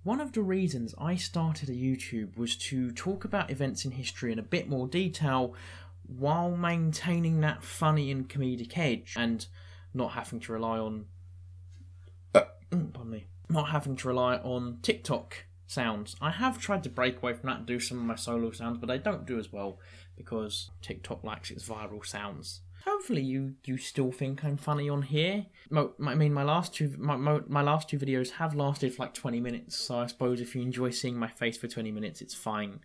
One of the reasons I started a YouTube was to talk about events in history in a bit more detail while maintaining that funny and comedic edge and not having to rely on TikTok sounds. I have tried to break away from that and do some of my solo sounds, but I don't do as well because TikTok likes its viral sounds. Hopefully you still think I'm funny on here. My last two videos have lasted for like 20 minutes, so I suppose if you enjoy seeing my face for 20 minutes, it's fine.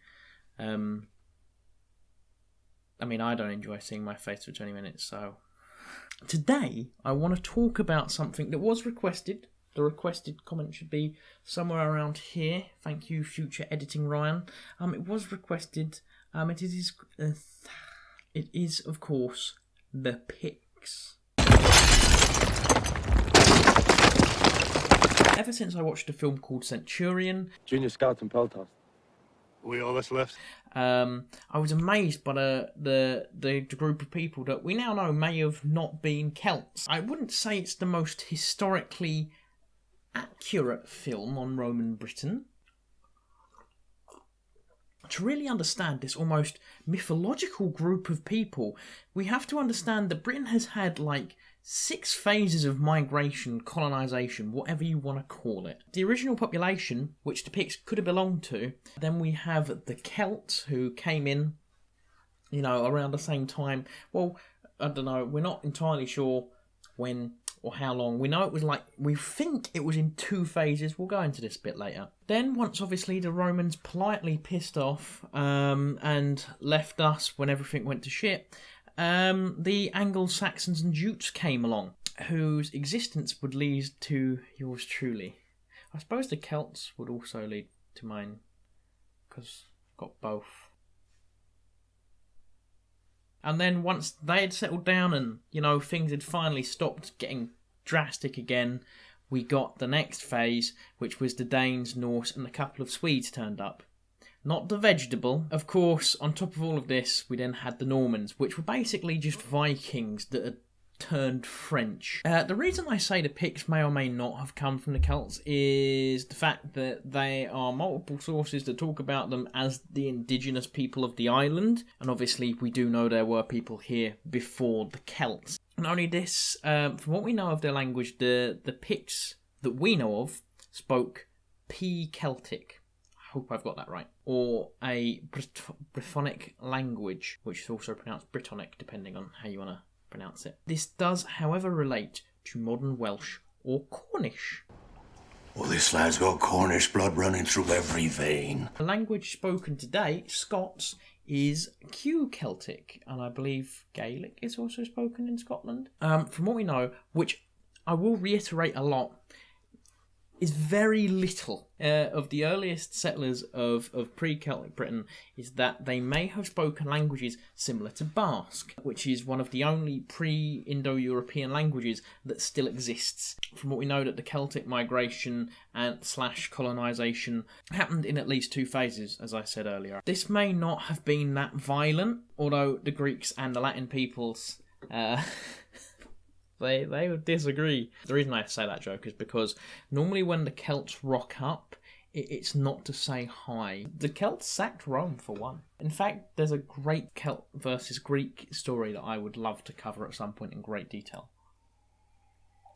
I don't enjoy seeing my face for 20 minutes, so... Today, I want to talk about something that was requested. The requested comment should be somewhere around here. Thank you, future editing Ryan. It was requested. It is, of course, the Picts. Ever since I watched a film called Centurion, Junior Scouts and Peltas. We all that's left. I was amazed by the group of people that we now know may have not been Celts. I wouldn't say it's the most historically accurate film on Roman Britain. To really understand this almost mythological group of people, we have to understand that Britain has had like 6 phases of migration, colonisation, whatever you want to call it. The original population, which the Picts could have belonged to, then we have the Celts who came in, around the same time. Well, I don't know, we're not entirely sure when or how long. We know we think it was in 2 phases. We'll go into this a bit later. Then once obviously the Romans politely pissed off and left us when everything went to shit, the Anglo-Saxons and Jutes came along, whose existence would lead to yours truly. I suppose the Celts would also lead to mine, because I've got both. And then once they had settled down and, things had finally stopped getting drastic again, we got the next phase, which was the Danes, Norse, and a couple of Swedes turned up. Not the vegetable. Of course, on top of all of this, we then had the Normans, which were basically just Vikings that had turned French. The reason I say the Picts may or may not have come from the Celts is the fact that there are multiple sources that talk about them as the indigenous people of the island, and obviously we do know there were people here before the Celts. Not only this, from what we know of their language, the Picts that we know of spoke P-Celtic. I hope I've got that right. Or a Brythonic language, which is also pronounced Brittonic, depending on how you want to pronounce it. This does, however, relate to modern Welsh or Cornish. Well, this lad's got Cornish blood running through every vein. The language spoken today, Scots, is Q-Celtic, and I believe Gaelic is also spoken in Scotland. From what we know, which I will reiterate a lot, is very little of the earliest settlers of pre-Celtic Britain is that they may have spoken languages similar to Basque, which is one of the only pre-Indo-European languages that still exists. From what we know, that the Celtic migration and / colonisation happened in at least 2 phases, as I said earlier. This may not have been that violent, although the Greeks and the Latin peoples... They would disagree. The reason I say that joke is because normally when the Celts rock up, it's not to say hi. The Celts sacked Rome, for one. In fact, there's a great Celt versus Greek story that I would love to cover at some point in great detail.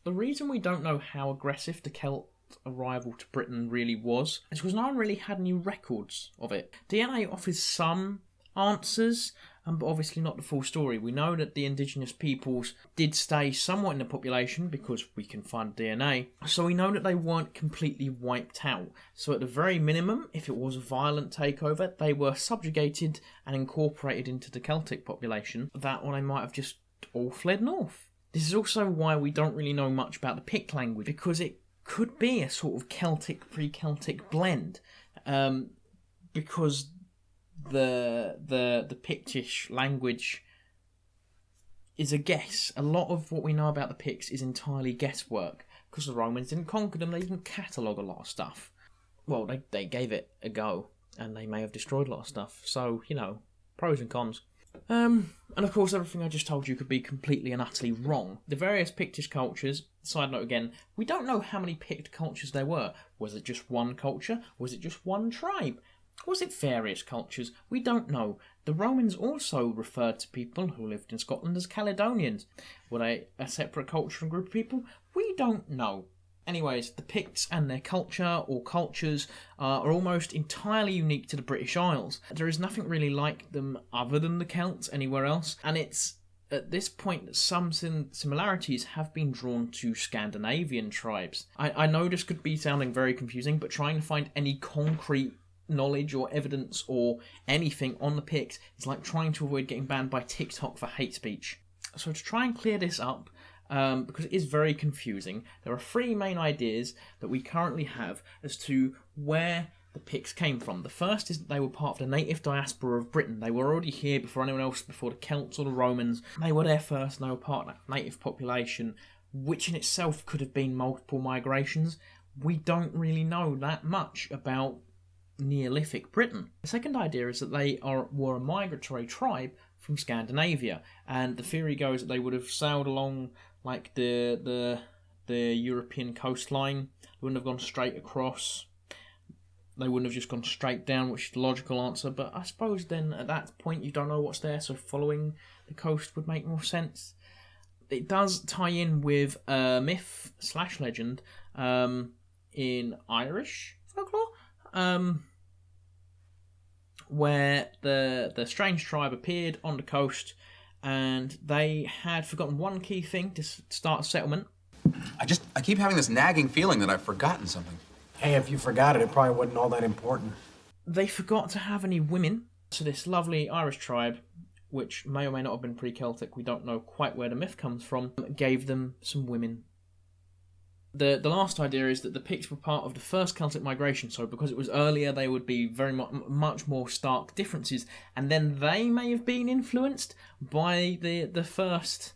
The reason we don't know how aggressive the Celt arrival to Britain really was is because no one really had any records of it. DNA offers some answers, but obviously not the full story. We know that the indigenous peoples did stay somewhat in the population because we can find DNA, so we know that they weren't completely wiped out. So at the very minimum, if it was a violent takeover, they were subjugated and incorporated into the Celtic population, that or they might have just all fled north. This is also why we don't really know much about the Pict language, because it could be a sort of Celtic, pre-Celtic blend, because the Pictish language is a guess. A lot of what we know about the Picts is entirely guesswork, because the Romans didn't conquer them, they didn't catalogue a lot of stuff. Well, they gave it a go, and they may have destroyed a lot of stuff. So, pros and cons. And of course, everything I just told you could be completely and utterly wrong. The various Pictish cultures, side note again, we don't know how many Pict cultures there were. Was it just one culture? Was it just one tribe? Was it various cultures? We don't know. The Romans also referred to people who lived in Scotland as Caledonians. Were they a separate culture and group of people? We don't know. Anyways, the Picts and their culture, or cultures, are almost entirely unique to the British Isles. There is nothing really like them other than the Celts anywhere else, and it's at this point that some similarities have been drawn to Scandinavian tribes. I know this could be sounding very confusing, but trying to find any concrete knowledge or evidence or anything on the Picts is like trying to avoid getting banned by TikTok for hate speech. So to try and clear this up, because it is very confusing, there are three main ideas that we currently have as to where the Picts came from. The first is that they were part of the native diaspora of Britain. They were already here before anyone else, before the Celts or the Romans. They were there first and they were part of that native population, which in itself could have been multiple migrations. We don't really know that much about Neolithic Britain. The second idea is that they were a migratory tribe from Scandinavia, and the theory goes that they would have sailed along like the European coastline. They wouldn't have gone straight across. They wouldn't have just gone straight down, which is the logical answer, but I suppose then at that point you don't know what's there, so following the coast would make more sense. It does tie in with a myth/legend in Irish folklore, where the strange tribe appeared on the coast and they had forgotten one key thing to start a settlement. I keep having this nagging feeling that I've forgotten something. Hey, if you forgot it, it probably wasn't all that important. They forgot to have any women. So this lovely Irish tribe, which may or may not have been pre-Celtic, we don't know quite where the myth comes from, gave them some women. The last idea is that the Picts were part of the first Celtic migration, so because it was earlier, they would be very much more stark differences, and then they may have been influenced by the first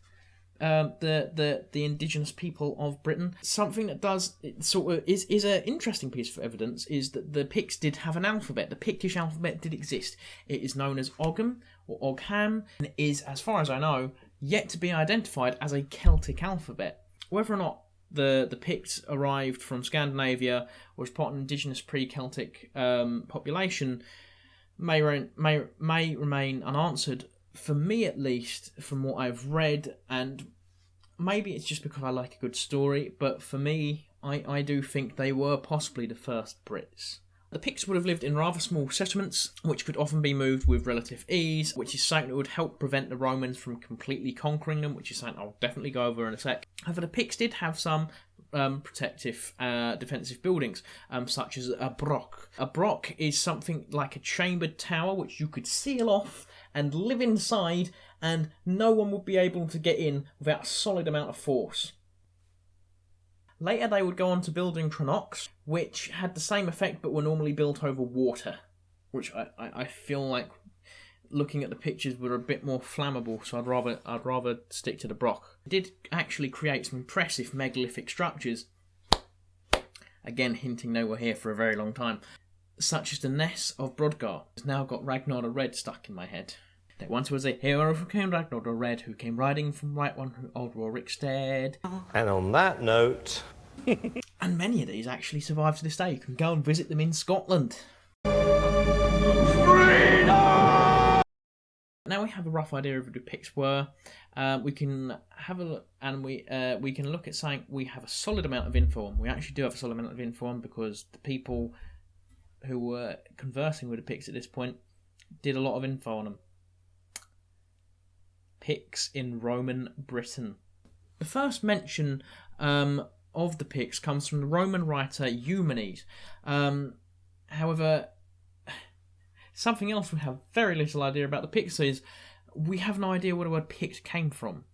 the indigenous people of Britain. Something that does sort of is an interesting piece of evidence is that the Picts did have an alphabet. The Pictish alphabet did exist. It is known as Ogham or Ogham, and is, as far as I know, yet to be identified as a Celtic alphabet. Whether or not the Picts arrived from Scandinavia or as part of an indigenous pre-Celtic population may remain unanswered. For me, at least, from what I've read, and maybe it's just because I like a good story, but for me, I do think they were possibly the first Brits. The Picts would have lived in rather small settlements, which could often be moved with relative ease, which is something that would help prevent the Romans from completely conquering them, which is something I'll definitely go over in a sec. However, the Picts did have some protective, defensive buildings, such as a broch. A broch is something like a chambered tower which you could seal off and live inside, and no one would be able to get in without a solid amount of force. Later they would go on to building crannocs, which had the same effect but were normally built over water, which I feel like, looking at the pictures, were a bit more flammable, so I'd rather stick to the broch. It did actually create some impressive megalithic structures, again hinting they were here for a very long time, such as the Ness of Brodgar. It's now got Ragnar the Red stuck in my head. There once was a hero who came Ragnar the Red, who came riding from right one old Rorikstead. And on that note... And many of these actually survive to this day. You can go and visit them in Scotland. Now we have a rough idea of who the Picts were. We can have a look, and we can look at saying we have a solid amount of info on. We actually do have a solid amount of info on because the people who were conversing with the Picts at this point did a lot of info on them. Picts in Roman Britain. The first mention of the Picts comes from the Roman writer Eumenes. However, something else we have very little idea about the Picts is we have no idea where the word Pict came from.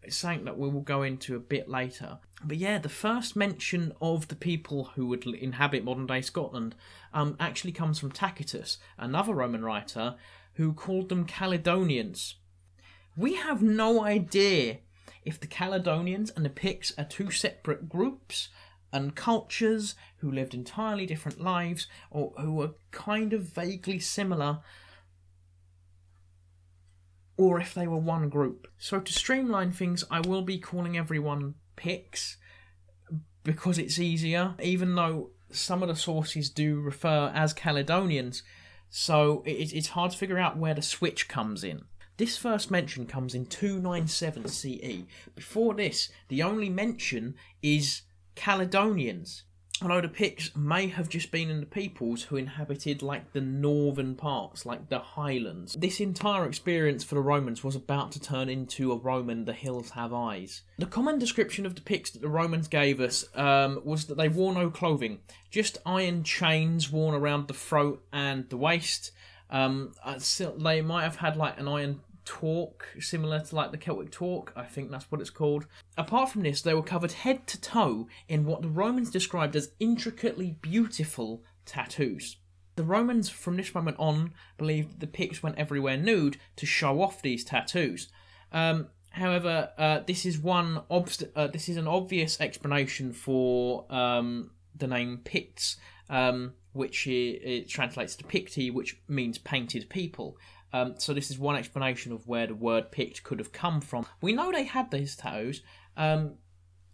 It's something that we will go into a bit later. But yeah, the first mention of the people who would inhabit modern-day Scotland actually comes from Tacitus, another Roman writer, who called them Caledonians. We have no idea if the Caledonians and the Picts are two separate groups and cultures who lived entirely different lives, or who were kind of vaguely similar. or if they were one group. So to streamline things, I will be calling everyone Picts, because it's easier, even though some of the sources do refer as Caledonians, so it's hard to figure out where the switch comes in. This first mention comes in 297 CE. Before this, the only mention is Caledonians, although the Picts may have just been in the peoples who inhabited like the northern parts, like the highlands. This entire experience for the Romans was about to turn into a Roman "the hills have eyes." The common description of the Picts that the Romans gave us was that they wore no clothing, just iron chains worn around the throat and the waist. They might have had like an iron torque, similar to like the Celtic torque, I think that's what it's called. Apart from this, they were covered head to toe in what the Romans described as intricately beautiful tattoos. The Romans from this moment on believed the Picts went everywhere nude to show off these tattoos. However, this is an obvious explanation for the name Picts, which it translates to Picti, which means painted people. So this is one explanation of where the word Pict could have come from. We know they had these tattoos.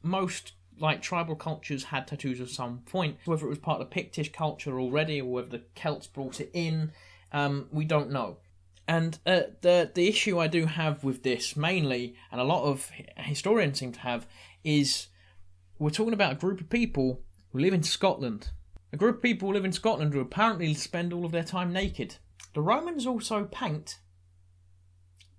Most like tribal cultures had tattoos at some point. Whether it was part of the Pictish culture already or whether the Celts brought it in, we don't know. And the issue I do have with this mainly, and a lot of historians seem to have, is we're talking about a group of people who live in Scotland. A group of people who live in Scotland who apparently spend all of their time naked. The Romans also paint,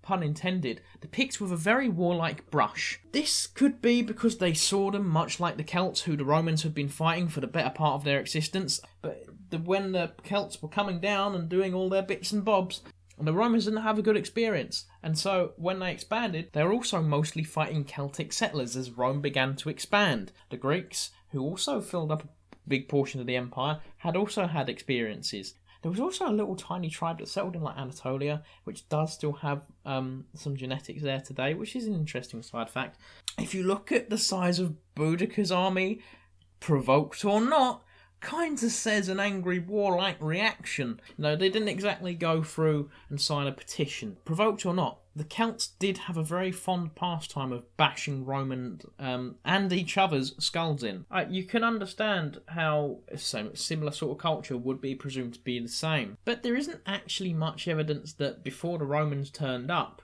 pun intended, the Picts with a very warlike brush. This could be because they saw them much like the Celts, who the Romans had been fighting for the better part of their existence. But when the Celts were coming down and doing all their bits and bobs, the Romans didn't have a good experience. And so when they expanded, they were also mostly fighting Celtic settlers as Rome began to expand. The Greeks, who also filled up a big portion of the empire, had also had experiences. There was also a little tiny tribe that settled in like Anatolia, which does still have some genetics there today, which is an interesting side fact. If you look at the size of Boudicca's army, provoked or not, kind of says an angry warlike reaction. No, they didn't exactly go through and sign a petition. Provoked or not, the Celts did have a very fond pastime of bashing Roman and each other's skulls in. You can understand how a similar sort of culture would be presumed to be the same. But there isn't actually much evidence that before the Romans turned up,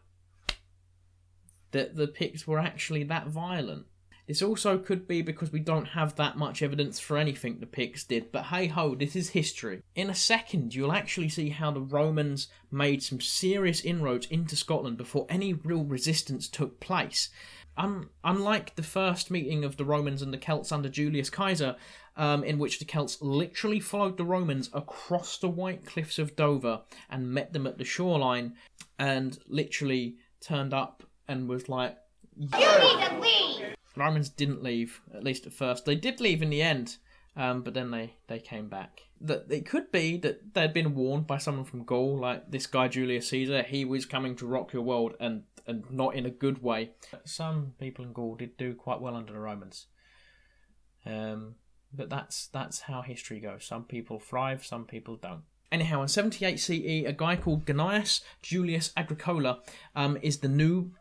that the Picts were actually that violent. This also could be because we don't have that much evidence for anything the Picts did, but hey-ho, this is history. In a second, you'll actually see how the Romans made some serious inroads into Scotland before any real resistance took place. Unlike the first meeting of the Romans and the Celts under Julius Caesar, in which the Celts literally followed the Romans across the White Cliffs of Dover and met them at the shoreline and literally turned up and was like, "You need to leave!" The Romans didn't leave, at least at first. They did leave in the end, but then they came back. That it could be that they'd been warned by someone from Gaul, like this guy Julius Caesar. He was coming to rock your world, and not in a good way. Some people in Gaul did do quite well under the Romans, but that's how history goes. Some people thrive, some people don't. Anyhow, in 78 CE, a guy called Gnaeus Julius Agricola is the new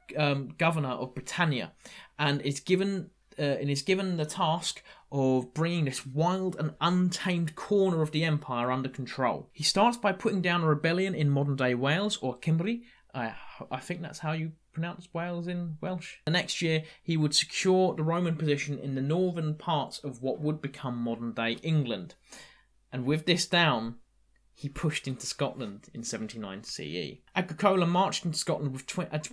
governor of Britannia, and is given the task of bringing this wild and untamed corner of the empire under control. He starts by putting down a rebellion in modern-day Wales, or Cymru. I think that's how you pronounce Wales in Welsh. The next year, he would secure the Roman position in the northern parts of what would become modern-day England. And with this down, he pushed into Scotland in 79 CE. Agricola marched into Scotland with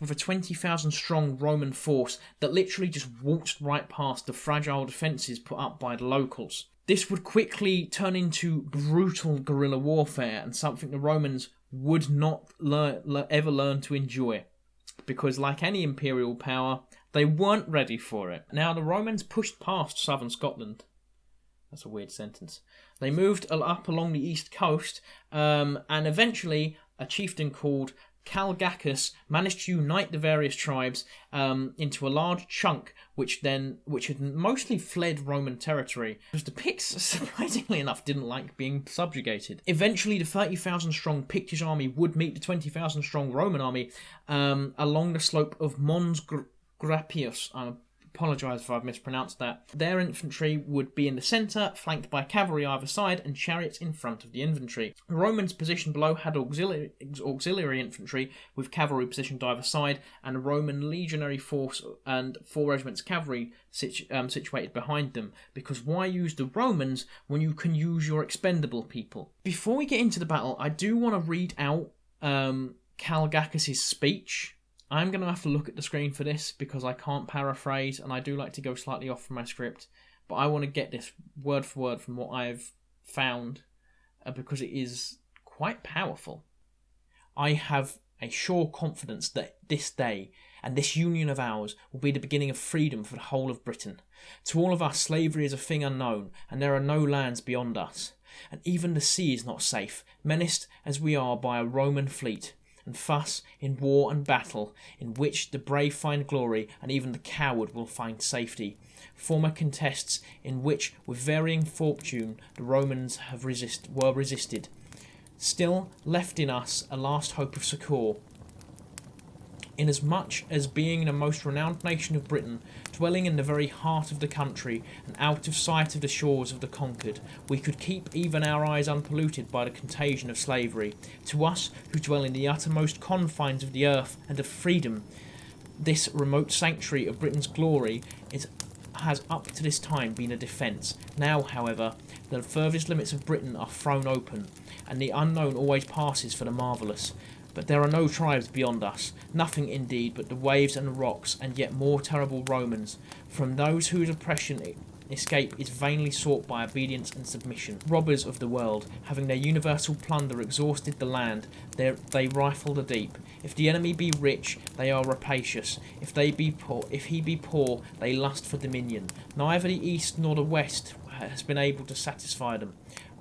a 20,000-strong Roman force that literally just waltzed right past the fragile defences put up by the locals. This would quickly turn into brutal guerrilla warfare and something the Romans would not ever learn to enjoy. Because like any imperial power, they weren't ready for it. Now, the Romans pushed past southern Scotland. That's a weird sentence. They moved up along the east coast, and eventually a chieftain called Calgacus managed to unite the various tribes into a large chunk, which had mostly fled Roman territory, because the Picts, surprisingly enough, didn't like being subjugated. Eventually, the 30,000-strong Pictish army would meet the 20,000-strong Roman army along the slope of Mons Graupius. I apologise if I've mispronounced that. Their infantry would be in the centre, flanked by cavalry either side and chariots in front of the infantry. The Romans positioned below had auxiliary infantry with cavalry positioned either side, and a Roman legionary force and 4 regiments cavalry situated behind them. Because why use the Romans when you can use your expendable people? Before we get into the battle, I do want to read out Calgacus' speech. I'm going to have to look at the screen for this because I can't paraphrase, and I do like to go slightly off from my script, but I want to get this word for word from what I've found because it is quite powerful. I have a sure confidence that this day and this union of ours will be the beginning of freedom for the whole of Britain. To all of us, slavery is a thing unknown, and there are no lands beyond us, and even the sea is not safe, menaced as we are by a Roman fleet. And thus, in war and battle, in which the brave find glory, and even the coward will find safety, former contests in which, with varying fortune, the Romans were resisted, still left in us a last hope of succour. Inasmuch as being the most renowned nation of Britain, dwelling in the very heart of the country, and out of sight of the shores of the conquered, we could keep even our eyes unpolluted by the contagion of slavery. To us, who dwell in the uttermost confines of the earth and of freedom, this remote sanctuary of Britain's glory has up to this time been a defence. Now, however, the furthest limits of Britain are thrown open, and the unknown always passes for the marvellous. But there are no tribes beyond us, nothing indeed but the waves and the rocks, and yet more terrible Romans, from those whose oppression escape is vainly sought by obedience and submission. Robbers of the world, having their universal plunder exhausted the land, they rifle the deep. If the enemy be rich, they are rapacious. If he be poor, they lust for dominion. Neither the east nor the west has been able to satisfy them.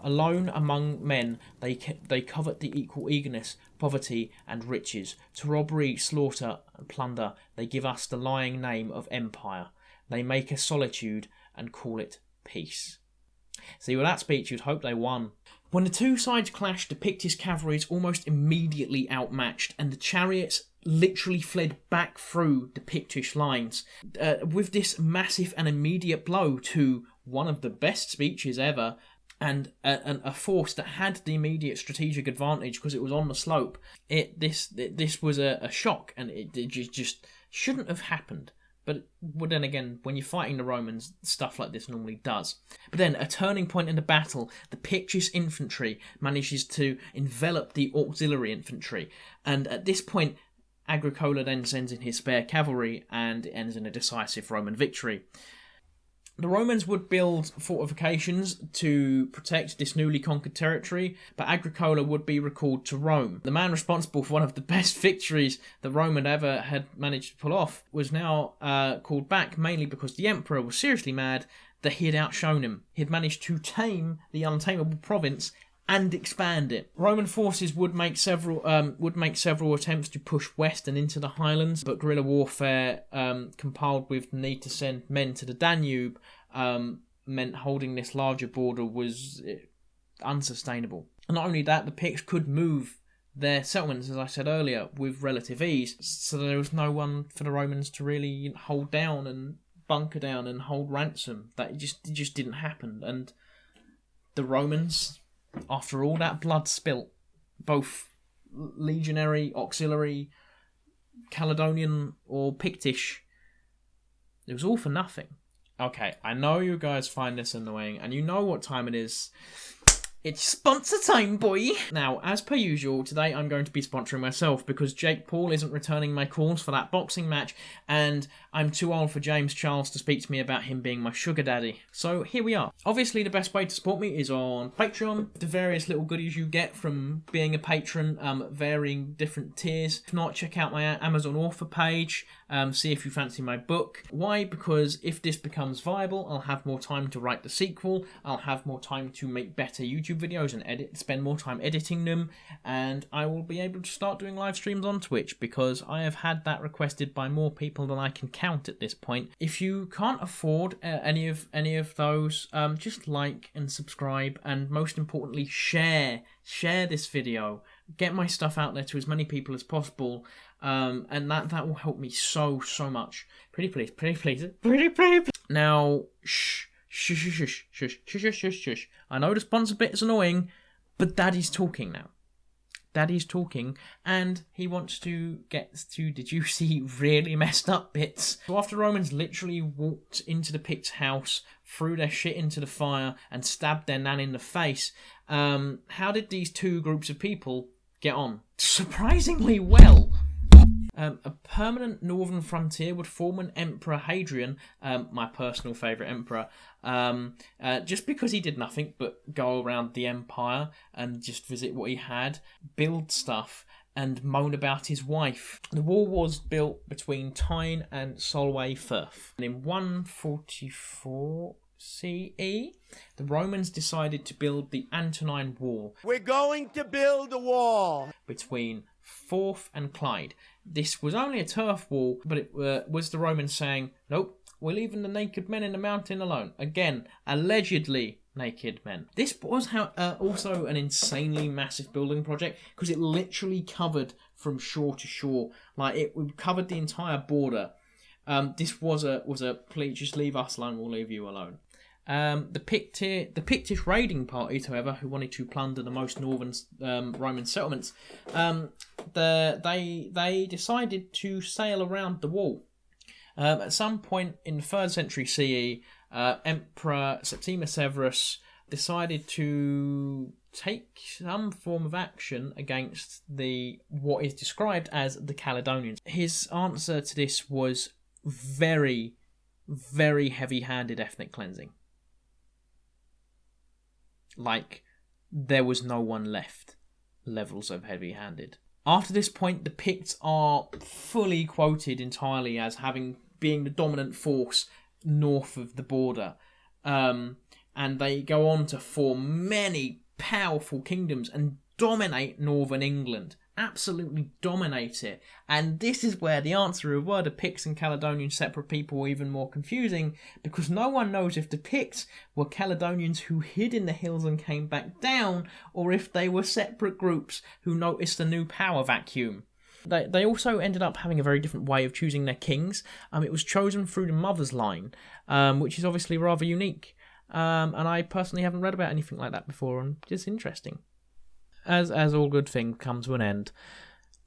Alone among men, they covet the equal eagerness, poverty, and riches. To robbery, slaughter, and plunder, they give us the lying name of empire. They make a solitude and call it peace. See, with that speech, you'd hope they won. When the two sides clashed, the Pictish cavalry is almost immediately outmatched, and the chariots literally fled back through the Pictish lines. With this massive and immediate blow to one of the best speeches ever, and a force that had the immediate strategic advantage because it was on the slope, this was a shock, and it just shouldn't have happened. But then again, when you're fighting the Romans, stuff like this normally does. But then, a turning point in the battle, the Pictish infantry manages to envelop the auxiliary infantry, and at this point, Agricola then sends in his spare cavalry, and it ends in a decisive Roman victory. The Romans would build fortifications to protect this newly conquered territory, but Agricola would be recalled to Rome. The man responsible for one of the best victories the Roman ever had managed to pull off was now called back, mainly because the emperor was seriously mad that he had outshone him. He had managed to tame the untamable province and expand it. Roman forces would make several attempts to push west and into the highlands, but guerrilla warfare, compiled with the need to send men to the Danube, meant holding this larger border was unsustainable. And not only that, the Picts could move their settlements, as I said earlier, with relative ease, so there was no one for the Romans to really hold down and bunker down and hold ransom. It just didn't happen. And the Romans, after all that blood spilt, both legionary, auxiliary, Caledonian or Pictish, it was all for nothing. Okay, I know you guys find this annoying, and you know what time it is. It's sponsor time, boy! Now, as per usual, today I'm going to be sponsoring myself because Jake Paul isn't returning my calls for that boxing match, and I'm too old for James Charles to speak to me about him being my sugar daddy. So here we are. Obviously, the best way to support me is on Patreon. The various little goodies you get from being a patron, varying different tiers. If not, check out my Amazon author page. see if you fancy my book. Why? Because if this becomes viable, I'll have more time to write the sequel, I'll have more time to make better YouTube videos and spend more time editing them, and I will be able to start doing live streams on Twitch, because I have had that requested by more people than I can count at this point. If you can't afford any of those, just like and subscribe, and most importantly, share this video. Get my stuff out there to as many people as possible, and that will help me so much. Pretty please. Now, shush. I know the sponsor bit is annoying, but Daddy's talking now. Daddy's talking, and he wants to get to the juicy, really messed up bits. So after Romans literally walked into the Picts' house, threw their shit into the fire, and stabbed their nan in the face, how did these two groups of people get on? Surprisingly well. A permanent northern frontier would form an Emperor Hadrian, my personal favourite emperor, just because he did nothing but go around the empire and just visit what he had, build stuff, and moan about his wife. The wall was built between Tyne and Solway Firth. And in 144 CE, the Romans decided to build the Antonine Wall. We're going to build a wall Between Forth and Clyde. This was only a turf wall, but it was the Romans saying, nope, we're leaving the naked men in the mountain alone. Again, allegedly naked men. This was also an insanely massive building project, because it literally covered from shore to shore. Like, it covered the entire border. This was a please just leave us alone, we'll leave you alone. The Pictish raiding parties, however, who wanted to plunder the most northern Roman settlements, they decided to sail around the wall. At some point in the 3rd century CE, Emperor Septimus Severus decided to take some form of action against what is described as the Caledonians. His answer to this was very, very heavy-handed ethnic cleansing. Like, there was no one left. Levels of heavy-handed. After this point, the Picts are fully quoted entirely as being the dominant force north of the border. And they go on to form many powerful kingdoms and dominate northern England. Absolutely dominate it. And this is where the answer of were the Picts and Caledonian separate people were even more confusing, because no one knows if the Picts were Caledonians who hid in the hills and came back down, or if they were separate groups who noticed a new power vacuum. They also ended up having a very different way of choosing their kings. It was chosen through the mother's line, which is obviously rather unique. And I personally haven't read about anything like that before, and it's interesting. As all good things come to an end,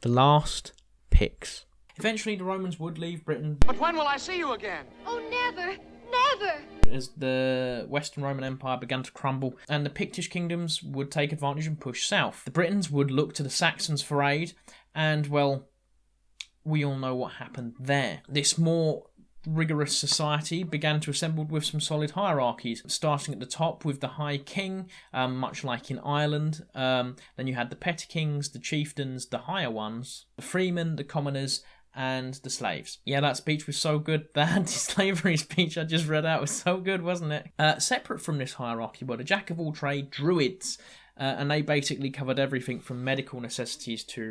the Last Picts. Eventually the Romans would leave Britain. But when will I see you again? Oh, never! As the Western Roman Empire began to crumble, and the Pictish kingdoms would take advantage and push south. The Britons would look to the Saxons for aid, and, well, we all know what happened there. This more rigorous society began to assemble with some solid hierarchies, starting at the top with the High King, much like in Ireland. Then you had the petty kings, the chieftains, the higher ones, the freemen, the commoners, and the slaves. Yeah, that speech was so good. The anti-slavery speech I just read out was so good, wasn't it? Separate from this hierarchy were the jack-of-all-trade druids, and they basically covered everything from medical necessities to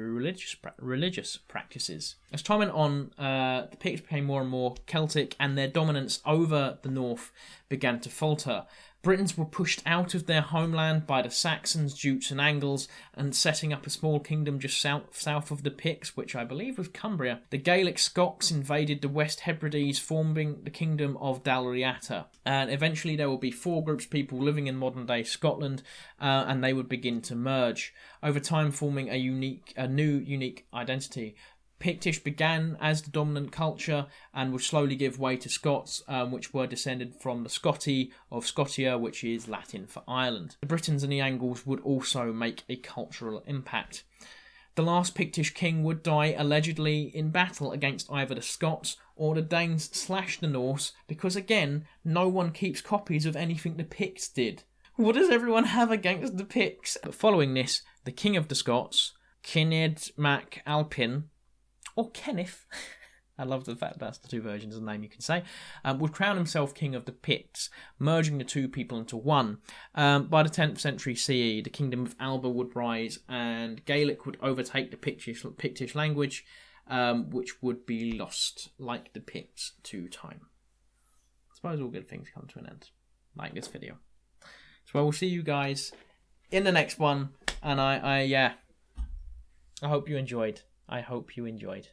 religious practices. As time went on, the Picts became more and more Celtic, and their dominance over the north began to falter. Britons were pushed out of their homeland by the Saxons, Jutes and Angles, and setting up a small kingdom just south of the Picts, which I believe was Cumbria. The Gaelic Scots invaded the West Hebrides, forming the kingdom of Dalriata. And eventually there will be 4 groups of people living in modern-day Scotland, and they would begin to merge, over time forming a new unique identity. Pictish began as the dominant culture and would slowly give way to Scots, which were descended from the Scoti of Scotia, which is Latin for Ireland. The Britons and the Angles would also make a cultural impact. The last Pictish king would die allegedly in battle against either the Scots or the Danes / the Norse, because again, no one keeps copies of anything the Picts did. What does everyone have against the Picts? But following this, the king of the Scots, Cined mac Alpin, or Kenneth, I love the fact that's the two versions of the name you can say. Would crown himself king of the Picts, merging the two people into one. By the 10th century CE, the kingdom of Alba would rise, and Gaelic would overtake the Pictish language, which would be lost, like the Picts, to time. I suppose all good things come to an end, like this video. So I will see you guys in the next one, and I hope you enjoyed. I hope you enjoyed.